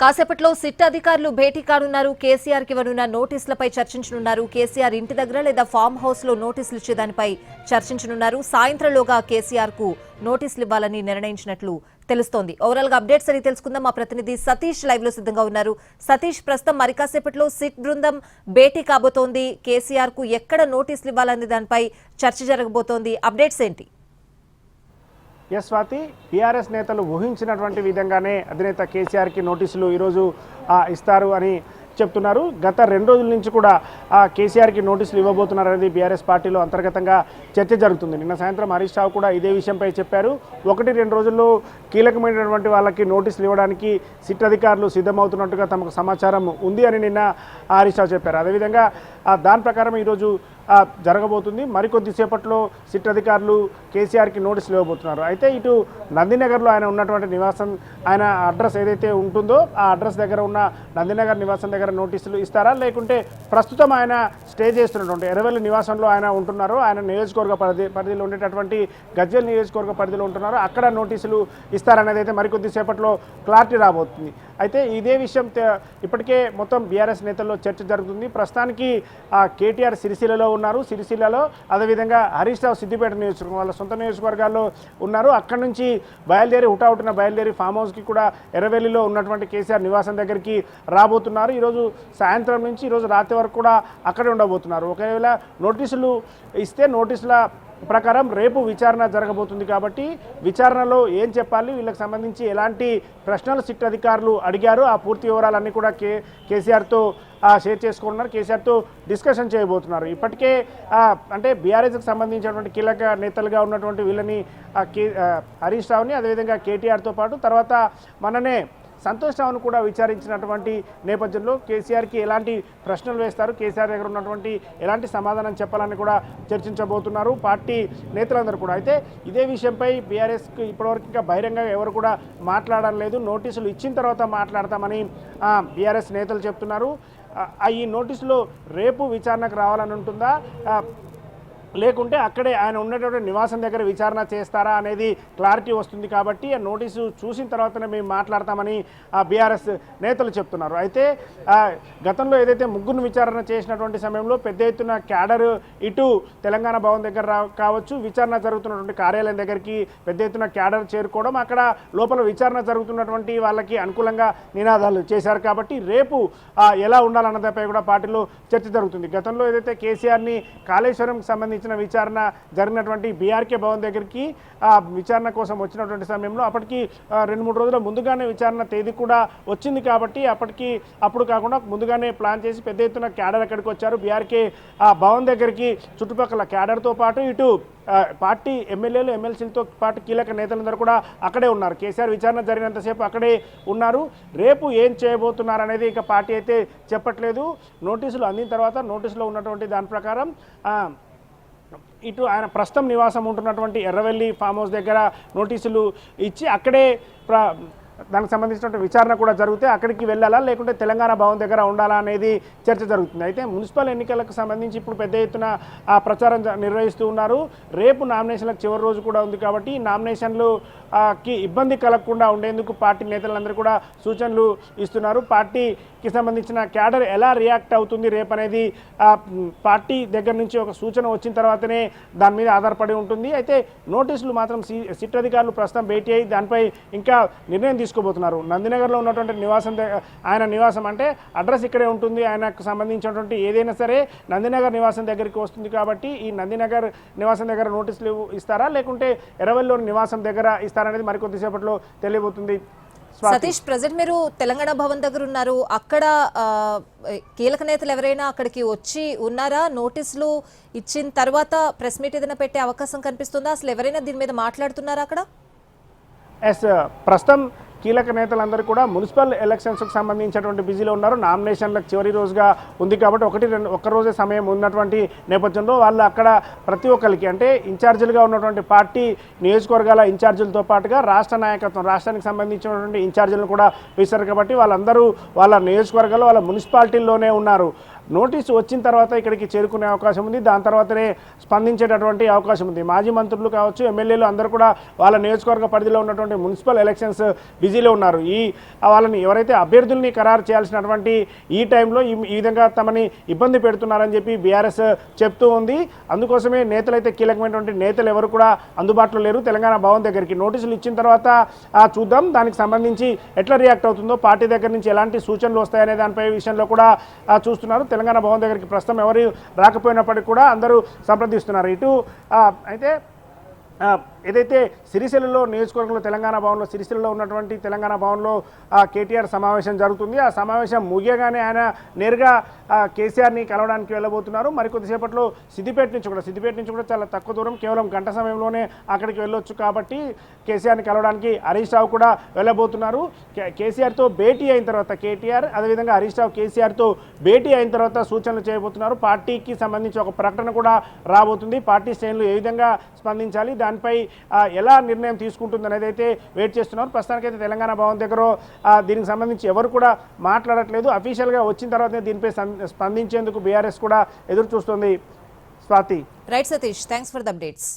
కాసేపట్లో సిట్ అధికారులు భేటీ కానున్నారు. కేసీఆర్ కి ఇవ్వనున్న నోటీసులపై చర్చించనున్నారు. కేసీఆర్ ఇంటి దగ్గర లేదా ఫామ్ హౌస్ లో నోటీసులు ఇచ్చేదానిపై చర్చించనున్నారు. సాయంత్రంలోగా కేసీఆర్ కు నోటీసులు ఇవ్వాలని నిర్ణయించినట్లు తెలుస్తోంది. ఓవరాల్ గా అప్డేట్స్ అని తెలుసుకుందాం. మా ప్రతినిధి సతీష్ లైవ్ లో సిద్ధంగా ఉన్నారు. సతీష్, ప్రస్తుతం మరి కాసేపట్లో సిట్ బృందం భేటీ కాబోతోంది. కేసీఆర్ కు ఎక్కడ నోటీసులు ఇవ్వాలనే దానిపై చర్చ జరగబోతోంది. అప్డేట్స్ ఏంటి? స్వాతి, టీఆర్ఎస్ నేతలు ఊహించినటువంటి విధంగానే అధినేత కేసీఆర్కి నోటీసులు ఈరోజు ఇస్తారు అని చెప్తున్నారు. గత 2 రోజుల నుంచి కూడా కేసీఆర్కి నోటీసులు ఇవ్వబోతున్నారు అనేది బీఆర్ఎస్ పార్టీలో అంతర్గతంగా చర్చ జరుగుతుంది. నిన్న సాయంత్రం హరీష్ రావు కూడా ఇదే విషయంపై చెప్పారు. 1-2 రోజుల్లో కీలకమైనటువంటి వాళ్ళకి నోటీసులు ఇవ్వడానికి సిట్ అధికారులు సిద్ధమవుతున్నట్టుగా తమకు సమాచారం ఉంది అని నిన్న హరీష్ రావు చెప్పారు. అదేవిధంగా దాని ప్రకారం ఈరోజు జరగబోతుంది. మరికొద్దిసేపట్లో సిట్ అధికారులు కేసీఆర్కి నోటీసులు ఇవ్వబోతున్నారు. అయితే ఇటు నందినగర్లో ఆయన ఉన్నటువంటి నివాసం, ఆయన అడ్రస్ ఏదైతే ఉంటుందో ఆ అడ్రస్ దగ్గర ఉన్న నందినగర్ నివాసం దగ్గర నోటీసులు ఇస్తారా, లేకుంటే ప్రస్తుతం ఆయన స్టే చేస్తున్నటువంటి ఎర్రవెల్లి నివాసంలో ఆయన ఉంటున్నారు, ఆయన నియోజకవర్గ పరిధిలో ఉండేటటువంటి గజ్వేల్ నియోజకవర్గ పరిధిలో ఉంటున్నారు, అక్కడ నోటీసులు ఇస్తారనేది అయితే మరికొద్దిసేపట్లో క్లారిటీ రాబోతుంది. అయితే ఇదే విషయం ఇప్పటికే మొత్తం బీఆర్ఎస్ నేతల్లో చర్చ జరుగుతుంది. ప్రస్తుతానికి కేటీఆర్ సిరిసిల్లలో ఉన్నారు. సిరిసిల్లలో అదేవిధంగా హరీష్ రావు సిద్దిపేట నియోజకవర్గం, వాళ్ళ సొంత నియోజకవర్గాల్లో ఉన్నారు. అక్కడి నుంచి హుటాహుటిన బయలుదేరి ఫామ్ హౌస్కి కూడా ఎర్రవెల్లిలో ఉన్నటువంటి కేసీఆర్ నివాసం దగ్గరికి రాబోతున్నారు. ఈరోజు సాయంత్రం నుంచి ఈరోజు రాత్రి వరకు కూడా అక్కడే ఉండబోతున్నారు. ఒకవేళ నోటీసులు ఇస్తే నోటీసుల ప్రకారం రేపు విచారణ జరగబోతుంది. కాబట్టి విచారణలో ఏం చెప్పాలి, వీళ్ళకి సంబంధించి ఎలాంటి ప్రశ్నలు సిట్ అధికారులు అడిగారు, ఆ పూర్తి వివరాలన్నీ కూడా కేసీఆర్తో షేర్ చేసుకుంటున్నారు, కేసీఆర్తో డిస్కషన్ చేయబోతున్నారు. ఇప్పటికే అంటే బీఆర్ఎస్కి సంబంధించినటువంటి కీలక నేతలుగా ఉన్నటువంటి వీళ్ళని హరీష్ రావుని అదేవిధంగా కేటీఆర్తో పాటు తర్వాత మననే సంతోష్ రావును కూడా విచారించినటువంటి నేపథ్యంలో కేసీఆర్కి ఎలాంటి ప్రశ్నలు వేస్తారు, కేసీఆర్ దగ్గర ఉన్నటువంటి ఎలాంటి సమాధానం చెప్పాలని కూడా చర్చించబోతున్నారు పార్టీ నేతలందరూ కూడా. అయితే ఇదే విషయంపై బీఆర్ఎస్కి ఇప్పటివరకు ఇంకా బహిరంగంగా ఎవరు కూడా మాట్లాడడం లేదు. నోటీసులు ఇచ్చిన తర్వాత మాట్లాడతామని బీఆర్ఎస్ నేతలు చెప్తున్నారు. ఈ నోటీసులో రేపు విచారణకు రావాలని ఉంటుందా, లేకుంటే అక్కడే ఆయన ఉన్నటువంటి నివాసం దగ్గర విచారణ చేస్తారా అనేది క్లారిటీ వస్తుంది. కాబట్టి ఆ నోటీసు చూసిన తర్వాతనే మేము మాట్లాడతామని బీఆర్ఎస్ నేతలు చెప్తున్నారు. అయితే గతంలో ఏదైతే ముగ్గురు విచారణ చేసినటువంటి సమయంలో పెద్ద ఎత్తున క్యాడర్ ఇటు తెలంగాణ భవన్ దగ్గర కావచ్చు, విచారణ జరుగుతున్నటువంటి కార్యాలయం దగ్గరికి పెద్ద ఎత్తున క్యాడర్ చేరుకోవడం, అక్కడ లోపల విచారణ జరుగుతున్నటువంటి వాళ్ళకి అనుకూలంగా నినాదాలు చేశారు. కాబట్టి రేపు ఎలా ఉండాలన్నదానిపై కూడా పార్టీలో చర్చ జరుగుతుంది. గతంలో ఏదైతే కేసీఆర్ని కాళేశ్వరంకి సంబంధించిన విచారణ జరిగినటువంటి బీఆర్కే భవన్ దగ్గరికి విచారణ కోసం వచ్చినటువంటి సమయంలో అప్పటికి 2-3 రోజుల ముందుగానే విచారణ తేదీ కూడా వచ్చింది. కాబట్టి అప్పుడు కాకుండా ముందుగానే ప్లాన్ చేసి పెద్ద ఎత్తున క్యాడర్ అక్కడికి వచ్చారు. బీఆర్కే భవన్ దగ్గరికి చుట్టుపక్కల క్యాడర్తో పాటు ఇటు పార్టీ ఎమ్మెల్యేలు ఎమ్మెల్సీలతో పాటు కీలక నేతలందరూ కూడా అక్కడే ఉన్నారు. కేసీఆర్ విచారణ జరిగినంతసేపు అక్కడే ఉన్నారు. రేపు ఏం చేయబోతున్నారు అనేది ఇక పార్టీ అయితే చెప్పట్లేదు. నోటీసులు అందిన తర్వాత నోటీసులో ఉన్నటువంటి దాని ప్రకారం ఇటు ఆయన ప్రస్తుతం నివాసం ఉంటున్నటువంటి ఎర్రవెల్లి ఫామ్ హౌస్ దగ్గర నోటీసులు ఇచ్చి అక్కడే దానికి సంబంధించినటువంటి విచారణ కూడా జరిగితే అక్కడికి వెళ్ళాలా, లేకుంటే తెలంగాణ భవన్ దగ్గర ఉండాలా అనేది చర్చ జరుగుతుంది. అయితే మున్సిపల్ ఎన్నికలకు సంబంధించి ఇప్పుడు పెద్ద ఎత్తున ప్రచారం నిర్వహిస్తూ ఉన్నారు. రేపు నామినేషన్లకు చివరి రోజు కూడా ఉంది. కాబట్టి నామినేషన్లుకి ఇబ్బంది కలగకుండా ఉండేందుకు పార్టీ నేతలందరూ కూడా సూచనలు ఇస్తున్నారు. పార్టీకి సంబంధించిన క్యాడర్ ఎలా రియాక్ట్ అవుతుంది రేపు అనేది పార్టీ దగ్గర నుంచి ఒక సూచన వచ్చిన తర్వాతనే దాని మీద ఆధారపడి ఉంటుంది. అయితే నోటీసులు మాత్రం సిట్ అధికారులు ప్రస్తుతం భేటీ అయ్యి దానిపై ఇంకా నిర్ణయం తీసుకోబోతున్నారు. నందినగర్లో ఉన్నటువంటి నివాసం, ఆయన నివాసం అంటే అడ్రస్ ఇక్కడే ఉంటుంది, ఆయనకు సంబంధించినటువంటి ఏదైనా సరే నందినగర్ నివాసం దగ్గరికి వస్తుంది. కాబట్టి ఈ నందినగర్ నివాసం దగ్గర నోటీసులు ఇస్తారా, లేకుంటే ఎర్రవెల్లిలోని నివాసం దగ్గర ఇస్తారనేది మరికొద్దిసేపట్లో తెలియబోతుంది. సతీష్, ప్రజెంట్ మీరు తెలంగాణ భవన్ దగ్గర ఉన్నారు. అక్కడ కీలక నేతలు ఎవరైనా అక్కడికి వచ్చి ఉన్నారా? నోటీసులు ఇచ్చిన తర్వాత ప్రెస్ మీట్ ఏదైనా పెట్టే అవకాశం కనిపిస్తుందా? అసలు ఎవరైనా దీని మీద మాట్లాడుతున్నారా అక్కడ? ప్రస్తుతం కీలక నేతలందరూ కూడా మున్సిపల్ ఎలక్షన్స్కి సంబంధించినటువంటి బిజీలో ఉన్నారు. నామినేషన్లకు చివరి రోజుగా ఉంది కాబట్టి ఒక్క రోజే సమయం ఉన్నటువంటి నేపథ్యంలో వాళ్ళు అక్కడ ప్రతి ఒక్కరికి అంటే ఇన్ఛార్జీలుగా ఉన్నటువంటి పార్టీ నియోజకవర్గాల ఇన్ఛార్జీలతో పాటుగా రాష్ట్ర నాయకత్వం, రాష్ట్రానికి సంబంధించినటువంటి ఇన్ఛార్జీలను కూడా పిలిచారు. కాబట్టి వాళ్ళందరూ వాళ్ళ నియోజకవర్గాల్లో వాళ్ళ మున్సిపాలిటీల్లోనే ఉన్నారు. నోటీసు వచ్చిన తర్వాత ఇక్కడికి చేరుకునే అవకాశం ఉంది. దాని తర్వాతనే స్పందించేటటువంటి అవకాశం ఉంది. మాజీ మంత్రులు కావచ్చు, ఎమ్మెల్యేలు అందరూ కూడా వాళ్ళ నియోజకవర్గ పరిధిలో ఉన్నటువంటి మున్సిపల్ ఎలక్షన్స్ బిజీలో ఉన్నారు. వాళ్ళని ఎవరైతే అభ్యర్థుల్ని ఖరారు చేయాల్సినటువంటి ఈ టైంలో ఈ విధంగా తమని ఇబ్బంది పెడుతున్నారని చెప్పి బీఆర్ఎస్ చెప్తూ ఉంది. అందుకోసమే నేతలైతే కీలకమైనటువంటి నేతలు ఎవరు కూడా అందుబాటులో లేరు. తెలంగాణ భవన్ దగ్గరికి నోటీసులు ఇచ్చిన తర్వాత చూద్దాం దానికి సంబంధించి ఎట్లా రియాక్ట్ అవుతుందో, పార్టీ దగ్గర నుంచి ఎలాంటి సూచనలు వస్తాయనే దానిపై విషయంలో కూడా చూస్తున్నారు. తెలంగాణ భవన్ దగ్గరికి ప్రస్తుతం ఎవరు రాకపోయినప్పటికీ కూడా అందరూ సంప్రదిస్తున్నారు. ఇటు అయితే ఏదైతే సిరిసిల్లలో నియోజకవర్గంలో తెలంగాణ భవన్లో సిరిసిల్లలో ఉన్నటువంటి తెలంగాణ భవన్లో కేటీఆర్ సమావేశం జరుగుతుంది. ఆ సమావేశం ముగియగానే ఆయన నేరుగా కేసీఆర్ని కలవడానికి వెళ్ళబోతున్నారు. మరికొద్దిసేపట్లో సిద్దిపేట నుంచి కూడా చాలా తక్కువ దూరం, కేవలం గంట సమయంలోనే అక్కడికి వెళ్ళొచ్చు. కాబట్టి కేసీఆర్ని కలవడానికి హరీష్ రావు కూడా వెళ్ళబోతున్నారు. కేసీఆర్తో భేటీ అయిన తర్వాత కేటీఆర్, అదేవిధంగా హరీష్ రావు కేసీఆర్తో భేటీ అయిన తర్వాత సూచనలు చేయబోతున్నారు. పార్టీకి సంబంధించి ఒక ప్రకటన కూడా రాబోతుంది. పార్టీ శ్రేణులు ఏ విధంగా స్పందించాలి, దానిపై ఎలా నిర్ణయం తీసుకుంటుంది అనేది అయితే వెయిట్ చేస్తున్నారు. ప్రస్తుతానికైతే తెలంగాణ భవన్ దగ్గర దీనికి సంబంధించి ఎవరు కూడా మాట్లాడట్లేదు. అఫీషియల్గా వచ్చిన తర్వాతనే దీనిపై స్పందించేందుకు బీఆర్ఎస్ కూడా ఎదురు చూస్తుంది. Swathi. Right Satish, thanks for the updates.